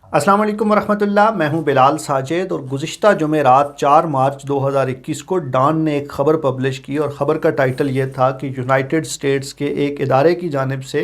अस्सलाम वालेकुम वरहमतुल्लाह। मैं हूं बिलाल साजिद और गुज़िश्ता जुमेरात 4 मार्च 2021 को डॉन ने एक ख़बर पब्लिश की और ख़बर का टाइटल ये था कि यूनाइटेड स्टेट्स के एक इदारे की जानिब से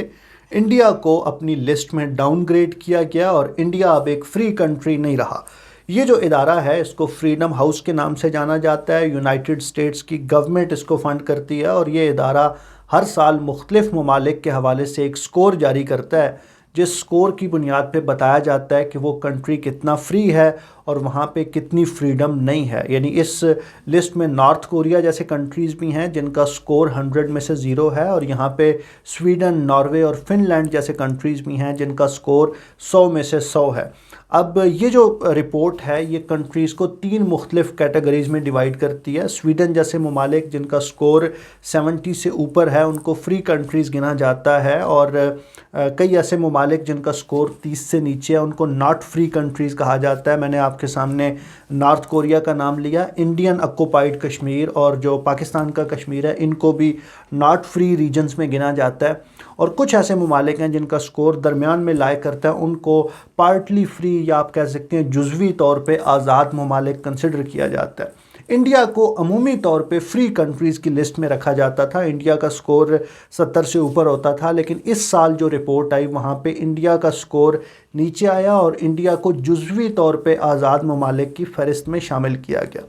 इंडिया को अपनी लिस्ट में डाउनग्रेड किया गया और इंडिया अब एक फ्री कंट्री नहीं रहा। ये जो इदारा है इसको फ्रीडम हाउस के नाम से जाना जाता है। यूनाइटेड स्टेट्स की गवर्नमेंट इसको फ़ंड करती है और ये इदारा हर साल मुख्तलिफ ममालिक के हवाले से एक स्कोर जारी करता है, जिस स्कोर की बुनियाद पे बताया जाता है कि वो कंट्री कितना फ्री है और वहाँ पे कितनी फ्रीडम नहीं है। यानी इस लिस्ट में नॉर्थ कोरिया जैसे कंट्रीज़ भी हैं जिनका स्कोर 100 में से 0 है, और यहाँ पे स्वीडन, नॉर्वे और फिनलैंड जैसे कंट्रीज़ भी हैं जिनका स्कोर 100 में से 100 है। अब ये जो रिपोर्ट है ये कंट्रीज़ को 3 मुख्तलिफ कैटेगरीज़ में डिवाइड करती है। स्वीडन जैसे ममालिक जिनका स्कोर 70 से ऊपर है उनको फ्री कंट्रीज़ गिना जाता है, और कई ऐसे ममालिक जिनका स्कोर 30 से नीचे है उनको नॉट फ्री कंट्रीज़ कहा जाता है। मैंने आपके सामने नॉर्थ कोरिया का नाम लिया, इंडियन ऑक्युपाइड कश्मीर और जो पाकिस्तान का कश्मीर है इनको भी नॉट फ्री रीजन्स में गिना जाता है। और कुछ ऐसे ममालिक हैं जिनका स्कोर दरमियान में लाया करता है, उनको पार्टली फ्री या आप कह सकते हैं जुज़वी तौर पे आज़ाद ममालिक कंसिडर किया जाता है। इंडिया को अमूमी तौर पे फ्री कंट्रीज़ की लिस्ट में रखा जाता था। इंडिया का स्कोर 70 से ऊपर होता था, लेकिन इस साल जो रिपोर्ट आई वहाँ पे इंडिया का स्कोर नीचे आया और इंडिया को जुज़वी तौर पे आज़ाद ममालिक की फ़हरिस्त में शामिल किया गया।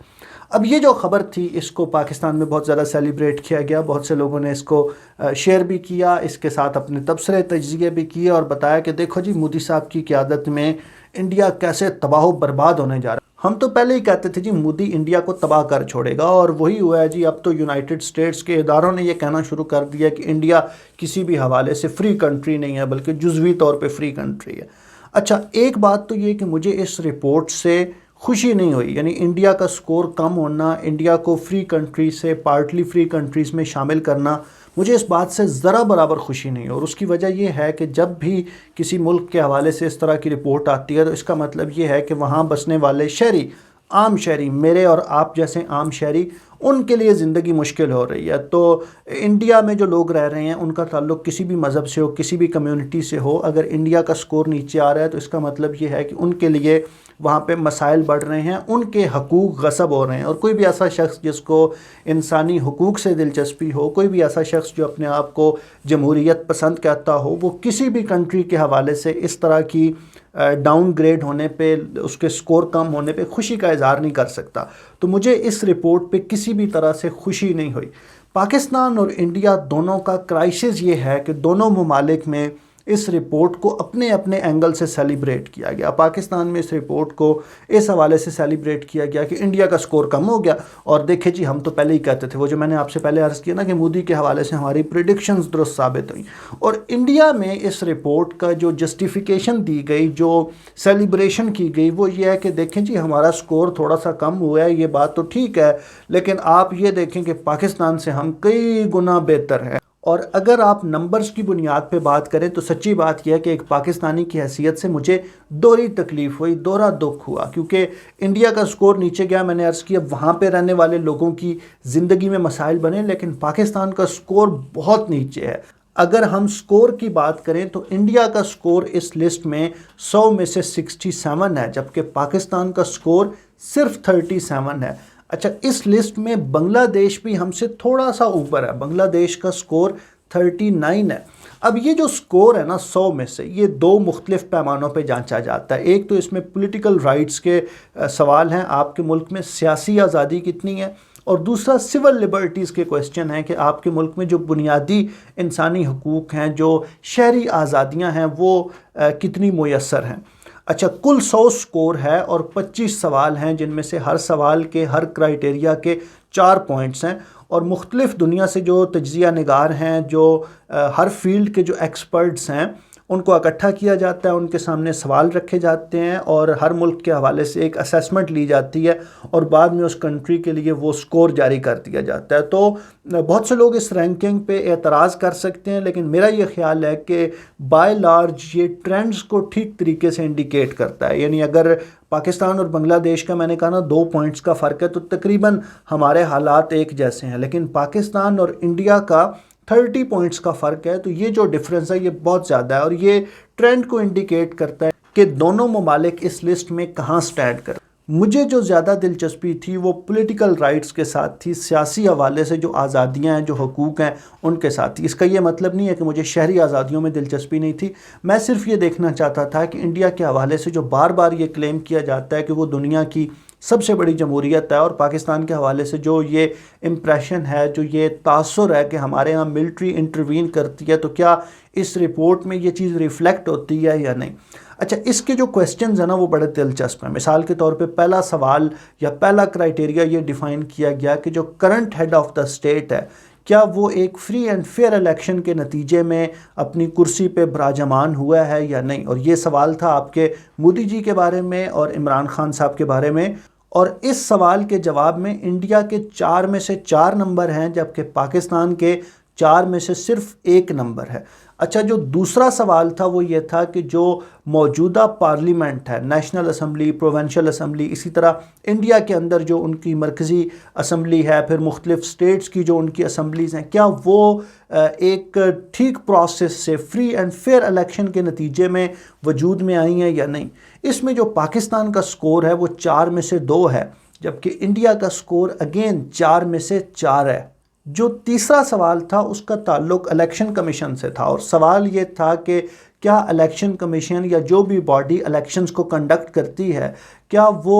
अब ये जो ख़बर थी इसको पाकिस्तान में बहुत ज़्यादा सेलिब्रेट किया गया, बहुत से लोगों ने इसको शेयर भी किया, इसके साथ अपने तबसरे तज्ज़िये भी किए और बताया कि देखो जी मोदी साहब की क़यादत में इंडिया कैसे तबाह बर्बाद होने जा रहा है। हम तो पहले ही कहते थे जी मोदी इंडिया को तबाह कर छोड़ेगा, और वही हुआ है जी। अब तो यूनाइटेड स्टेट्स के इदारों ने ये कहना शुरू कर दिया कि इंडिया किसी भी हवाले से फ्री कंट्री नहीं है बल्कि जुज़वी तौर पे फ्री कंट्री है। अच्छा, एक बात तो ये कि मुझे इस रिपोर्ट से खुशी नहीं हुई, यानी इंडिया का स्कोर कम होना, इंडिया को फ्री कंट्री से पार्टली फ्री कंट्रीज़ में शामिल करना, मुझे इस बात से ज़रा बराबर खुशी नहीं। और उसकी वजह यह है कि जब भी किसी मुल्क के हवाले से इस तरह की रिपोर्ट आती है तो इसका मतलब ये है कि वहाँ बसने वाले शहरी, आम शहरी, मेरे और आप जैसे आम शहरी, उनके लिए ज़िंदगी मुश्किल हो रही है। तो इंडिया में जो लोग रह रहे हैं उनका ताल्लुक़ किसी भी मज़हब से हो, किसी भी कम्युनिटी से हो, अगर इंडिया का स्कोर नीचे आ रहा है तो इसका मतलब ये है कि उनके लिए वहाँ पे मसाइल बढ़ रहे हैं, उनके हकूक़ गसब हो रहे हैं। और कोई भी ऐसा शख्स जिसको इंसानी हकूक़ से दिलचस्पी हो, कोई भी ऐसा शख्स जो अपने आप को जमहूरियत पसंद कहता हो, वो किसी भी कंट्री के हवाले से इस तरह की डाउनग्रेड होने पे, उसके स्कोर कम होने पे खुशी का इज़हार नहीं कर सकता। तो मुझे इस रिपोर्ट पे किसी भी तरह से खुशी नहीं हुई। पाकिस्तान और इंडिया दोनों का क्राइसिस ये है कि दोनों ममालिक में इस रिपोर्ट को अपने अपने एंगल से सेलिब्रेट किया गया। पाकिस्तान में इस रिपोर्ट को इस हवाले से सेलिब्रेट किया गया कि इंडिया का स्कोर कम हो गया, और देखे जी हम तो पहले ही कहते थे, वो जो मैंने आपसे पहले अर्ज़ किया ना कि मोदी के हवाले से हमारी प्रिडिक्शंस दुरुस्त साबित हुई। और इंडिया में इस रिपोर्ट का जो जस्टिफिकेशन दी गई, जो सेलिब्रेशन की गई, वो ये है कि देखें जी हमारा स्कोर थोड़ा सा कम हुआ है, ये बात तो ठीक है, लेकिन आप ये देखें कि पाकिस्तान से हम कई गुना बेहतर हैं। और अगर आप नंबर्स की बुनियाद पे बात करें तो सच्ची बात यह है कि एक पाकिस्तानी की हैसियत से मुझे दोहरी तकलीफ़ हुई, दोहरा दुख हुआ, क्योंकि इंडिया का स्कोर नीचे गया, मैंने अर्ज़ किया वहाँ पे रहने वाले लोगों की ज़िंदगी में मसाइल बने, लेकिन पाकिस्तान का स्कोर बहुत नीचे है। अगर हम स्कोर की बात करें तो इंडिया का स्कोर इस लिस्ट में 100 में से 67 है, जबकि पाकिस्तान का स्कोर सिर्फ 37 है। अच्छा, इस लिस्ट में बांग्लादेश भी हमसे थोड़ा सा ऊपर है, बांग्लादेश का स्कोर 39 है। अब ये जो स्कोर है ना 100 में से, ये 2 मुख्तलिफ पैमानों पे जांचा जाता है। एक तो इसमें पॉलिटिकल राइट्स के सवाल हैं, आपके मुल्क में सियासी आज़ादी कितनी है, और दूसरा सिविल लिबर्टीज़ के क्वेश्चन हैं कि आपके मुल्क में जो बुनियादी इंसानी हकूक़ हैं, जो शहरी आज़ादियाँ हैं, वो कितनी मुयस्सर हैं। अच्छा, कुल 100 स्कोर है और 25 सवाल हैं, जिनमें से हर सवाल के, हर क्राइटेरिया के 4 पॉइंट्स हैं, और मुख्तलिफ दुनिया से जो तज्ज़िया निगार हैं, जो हर फील्ड के जो एक्सपर्ट्स हैं, उनको इकट्ठा किया जाता है, उनके सामने सवाल रखे जाते हैं और हर मुल्क के हवाले से एक असेसमेंट ली जाती है और बाद में उस कंट्री के लिए वो स्कोर जारी कर दिया जाता है। तो बहुत से लोग इस रैंकिंग पे एतराज़ कर सकते हैं, लेकिन मेरा ये ख्याल है कि बाय लार्ज ये ट्रेंड्स को ठीक तरीके से इंडिकेट करता है। यानी अगर पाकिस्तान और बांग्लादेश का मैंने कहा ना 2 पॉइंट्स का फ़र्क है, तो तकरीबन हमारे हालात एक जैसे हैं, लेकिन पाकिस्तान और इंडिया का 30 पॉइंट्स का फ़र्क है। तो ये जो डिफरेंस है ये बहुत ज़्यादा है और ये ट्रेंड को इंडिकेट करता है کہ دونوں ممالک اس لسٹ میں کہاں سٹینڈ کریں۔ مجھے جو زیادہ دلچسپی تھی وہ پولیٹیکل رائٹس کے ساتھ تھی، سیاسی حوالے سے جو آزادیاں ہیں، جو حقوق ہیں، ان کے ساتھ تھی۔ اس کا یہ مطلب نہیں ہے کہ مجھے شہری آزادیوں میں دلچسپی نہیں تھی، میں صرف یہ دیکھنا چاہتا تھا کہ انڈیا کے حوالے سے جو بار بار یہ کلیم کیا جاتا ہے کہ وہ دنیا کی سب سے بڑی جمہوریت ہے، اور پاکستان کے حوالے سے جو یہ امپریشن ہے، جو یہ تاثر ہے کہ ہمارے ہاں ملٹری انٹروین کرتی ہے، تو کیا اس رپورٹ میں یہ چیز ریفلیکٹ ہوتی ہے یا نہیں۔ اچھا، اس کے جو کویسچنز ہیں نا وہ بڑے دلچسپ ہیں۔ مثال کے طور پہ پہلا سوال یا پہلا کرائیٹیریا یہ ڈیفائن کیا گیا کہ جو current head of the state ہے، کیا وہ ایک فری اینڈ فیئر الیکشن کے نتیجے میں اپنی کرسی پہ براجمان ہوا ہے یا نہیں۔ اور یہ سوال تھا آپ کے مودی جی کے بارے میں اور عمران خان صاحب کے بارے میں، اور اس سوال کے جواب میں انڈیا کے 4 میں سے 4 نمبر ہیں، جبکہ پاکستان کے 4 میں سے صرف 1 نمبر ہے۔ اچھا، جو دوسرا سوال تھا وہ یہ تھا کہ جو موجودہ پارلیمنٹ ہے، نیشنل اسمبلی، پروونشل اسمبلی، اسی طرح انڈیا کے اندر جو ان کی مرکزی اسمبلی ہے، پھر مختلف سٹیٹس کی جو ان کی اسمبلیز ہیں، کیا وہ ایک ٹھیک پروسیس سے فری اینڈ فیئر الیکشن کے نتیجے میں وجود میں آئی ہیں یا نہیں۔ اس میں جو پاکستان کا سکور ہے وہ 4 میں سے 2 ہے، جبکہ انڈیا کا سکور اگین 4 میں سے 4 ہے۔ جو تیسرا سوال تھا اس کا تعلق الیکشن کمیشن سے تھا، اور سوال یہ تھا کہ کیا الیکشن کمیشن یا جو بھی باڈی الیکشنز کو کنڈکٹ کرتی ہے، کیا وہ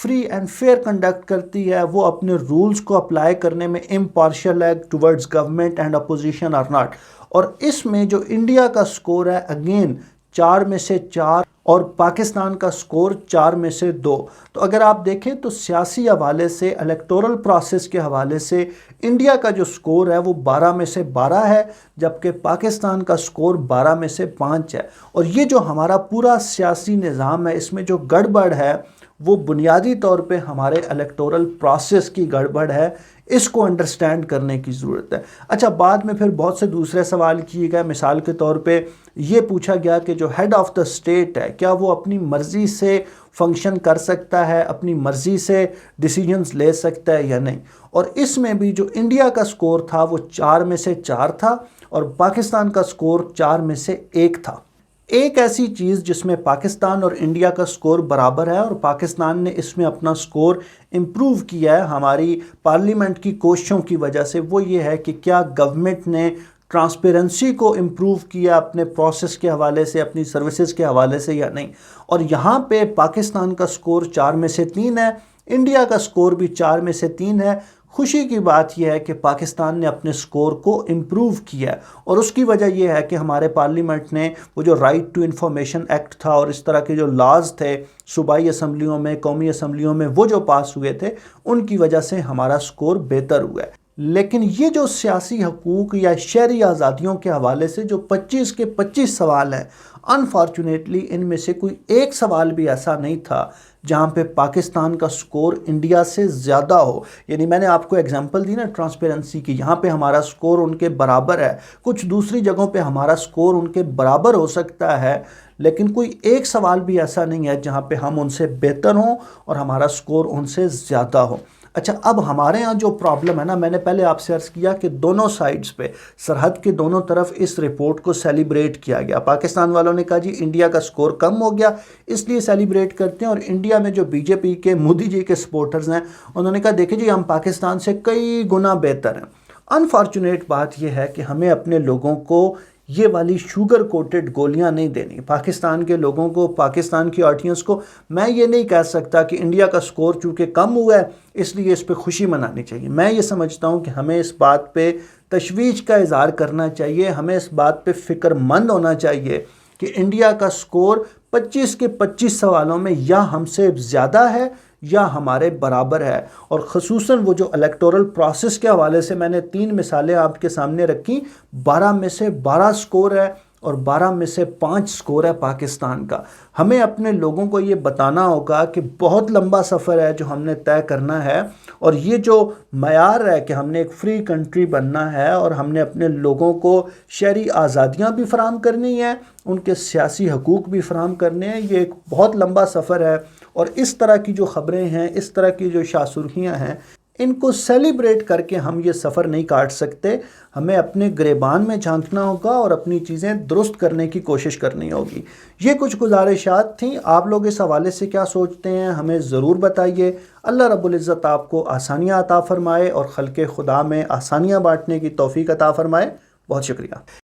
فری اینڈ فیئر کنڈکٹ کرتی ہے، وہ اپنے رولز کو اپلائی کرنے میں امپارشل ہے ٹورڈز گورنمنٹ اینڈ اپوزیشن اور ناٹ۔ اور اس میں جو انڈیا کا سکور ہے اگین 4 میں سے 4 اور پاکستان کا سکور 4 میں سے 2۔ تو اگر آپ دیکھیں تو سیاسی حوالے سے، الیکٹورل پروسیس کے حوالے سے انڈیا کا جو سکور ہے وہ 12 میں سے 12 ہے، جبکہ پاکستان کا سکور 12 میں سے 5 ہے۔ اور یہ جو ہمارا پورا سیاسی نظام ہے، اس میں جو گڑبڑ ہے وہ بنیادی طور پہ ہمارے الیکٹورل پروسیس کی گڑبڑ ہے، اس کو انڈرسٹینڈ کرنے کی ضرورت ہے۔ اچھا، بعد میں پھر بہت سے دوسرے سوال کیے گئے، مثال کے طور پہ یہ پوچھا گیا کہ جو ہیڈ آف دا اسٹیٹ ہے، کیا وہ اپنی مرضی سے فنکشن کر سکتا ہے، اپنی مرضی سے ڈیسیجنز لے سکتا ہے یا نہیں۔ اور اس میں بھی جو انڈیا کا سکور تھا وہ 4 میں سے 4 تھا، اور پاکستان کا سکور 4 میں سے 1 تھا۔ ایک ایسی چیز جس میں پاکستان اور انڈیا کا سکور برابر ہے، اور پاکستان نے اس میں اپنا سکور امپروو کیا ہے ہماری پارلیمنٹ کی کوششوں کی وجہ سے، وہ یہ ہے کہ کیا گورنمنٹ نے ٹرانسپیرنسی کو امپروو کیا اپنے پروسیس کے حوالے سے، اپنی سروسز کے حوالے سے یا نہیں۔ اور یہاں پہ پاکستان کا سکور 4 میں سے 3 ہے، انڈیا کا سکور بھی 4 میں سے 3 ہے۔ خوشی کی بات یہ ہے کہ پاکستان نے اپنے سکور کو امپروو کیا ہے، اور اس کی وجہ یہ ہے کہ ہمارے پارلیمنٹ نے وہ جو رائٹ ٹو انفارمیشن ایکٹ تھا اور اس طرح کے جو لاز تھے صوبائی اسمبلیوں میں، قومی اسمبلیوں میں، وہ جو پاس ہوئے تھے، ان کی وجہ سے ہمارا سکور بہتر ہوا ہے۔ لیکن یہ جو سیاسی حقوق یا شہری آزادیوں کے حوالے سے جو 25 کے 25 سوال ہیں، انفارچونیٹلی ان میں سے کوئی ایک سوال بھی ایسا نہیں تھا جہاں پہ پاکستان کا سکور انڈیا سے زیادہ ہو۔ یعنی میں نے آپ کو ایگزامپل دی نا ٹرانسپیرنسی کی، یہاں پہ ہمارا سکور ان کے برابر ہے، کچھ دوسری جگہوں پہ ہمارا سکور ان کے برابر ہو سکتا ہے، لیکن کوئی ایک سوال بھی ایسا نہیں ہے جہاں پہ ہم ان سے بہتر ہوں اور ہمارا سکور ان سے زیادہ ہو۔ اچھا، اب ہمارے ہاں جو پرابلم ہے نا، میں نے پہلے آپ سے عرض کیا کہ دونوں سائڈز پہ، سرحد کے دونوں طرف اس رپورٹ کو سیلیبریٹ کیا گیا۔ پاکستان والوں نے کہا جی انڈیا کا سکور کم ہو گیا اس لیے سیلیبریٹ کرتے ہیں، اور انڈیا میں جو بی جے پی کے مودی جی کے سپورٹرز ہیں انہوں نے کہا دیکھیں جی ہم پاکستان سے کئی گنا بہتر ہیں۔ انفارچونیٹ بات یہ ہے کہ ہمیں اپنے لوگوں کو یہ والی شوگر کوٹڈ گولیاں نہیں دینی۔ پاکستان کے لوگوں کو، پاکستان کی آڈینس کو میں یہ نہیں کہہ سکتا کہ انڈیا کا سکور چونکہ کم ہوا ہے اس لیے اس پہ خوشی منانی چاہیے۔ میں یہ سمجھتا ہوں کہ ہمیں اس بات پہ تشویش کا اظہار کرنا چاہیے، ہمیں اس بات پہ فکر مند ہونا چاہیے کہ انڈیا کا سکور 25 کے 25 سوالوں میں یا ہم سے زیادہ ہے یا ہمارے برابر ہے۔ اور خصوصاً وہ جو الیکٹورل پروسیس کے حوالے سے میں نے 3 مثالیں آپ کے سامنے رکھی، 12 میں سے 12 سکور ہے اور 12 میں سے 5 سکور ہے پاکستان کا۔ ہمیں اپنے لوگوں کو یہ بتانا ہوگا کہ بہت لمبا سفر ہے جو ہم نے طے کرنا ہے، اور یہ جو معیار ہے کہ ہم نے ایک فری کنٹری بننا ہے اور ہم نے اپنے لوگوں کو شہری آزادیاں بھی فراہم کرنی ہیں، ان کے سیاسی حقوق بھی فراہم کرنے ہیں، یہ ایک بہت لمبا سفر ہے۔ اور اس طرح کی جو خبریں ہیں، اس طرح کی جو شاہ سرخیاں ہیں، ان کو سیلیبریٹ کر کے ہم یہ سفر نہیں کاٹ سکتے. ہمیں اپنے گریبان میں جھانکنا ہوگا اور اپنی چیزیں درست کرنے کی کوشش کرنی ہوگی. یہ کچھ گزارشات تھیں. آپ لوگ اس حوالے سے کیا سوچتے ہیں ہمیں ضرور بتائیے. اللہ رب العزت آپ کو آسانیاں عطا فرمائے اور خلق خدا میں آسانیاں بانٹنے کی توفیق عطا فرمائے. بہت شکریہ.